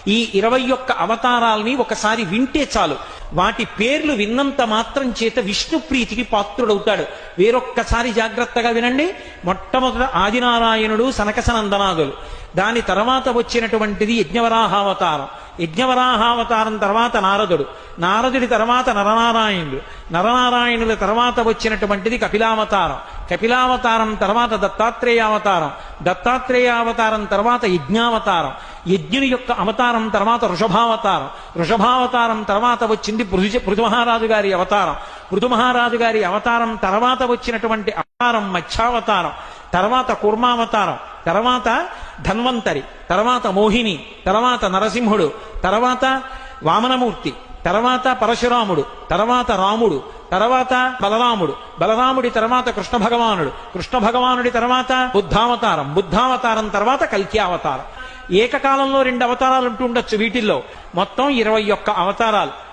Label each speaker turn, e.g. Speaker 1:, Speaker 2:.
Speaker 1: ఈ 21 అవతారాల్ని ఒకసారి వింటే చాలు, వాటి పేర్లు విన్నంత మాత్రం చేత విష్ణు ప్రీతికి పాత్రుడవుతాడు. వేరొక్కసారి జాగ్రత్తగా వినండి. మొట్టమొదట ఆదినారాయణుడు, సనకసనందనాదులు. దాని తర్వాత వచ్చినటువంటిది యజ్ఞవరాహావతారం. యజ్ఞవరాహావతారం తర్వాత నారదుడు. నారదుడి తర్వాత నరనారాయణుడు. నరనారాయణుల తర్వాత వచ్చినటువంటిది కపిలావతారం. కపిలావతారం తర్వాత దత్తాత్రేయావతారం. దత్తాత్రేయావతారం తర్వాత యజ్ఞావతారం. యజ్ఞుని యొక్క అవతారం తర్వాత వృషభావతారం. వృషభావతారం తర్వాత వచ్చింది పృథు మహారాజు గారి అవతారం. పృథు మహారాజు గారి అవతారం తర్వాత వచ్చినటువంటి అవతారం మత్స్యావతారం. తర్వాత కూర్మావతారం. తర్వాత ధన్వంతరి. తర్వాత మోహిని. తర్వాత నరసింహుడు. తర్వాత వామనమూర్తి. తర్వాత పరశురాముడు. తర్వాత రాముడు. తర్వాత బలరాముడు. బలరాముడి తర్వాత కృష్ణ భగవానుడు. కృష్ణ భగవానుడి తర్వాత బుద్ధావతారం. బుద్ధావతారం తర్వాత కల్కి అవతారం. ఏకకాలంలో 2 అవతారాలు ఉంటూ ఉండొచ్చు వీటిల్లో. మొత్తం 21 అవతారాలు.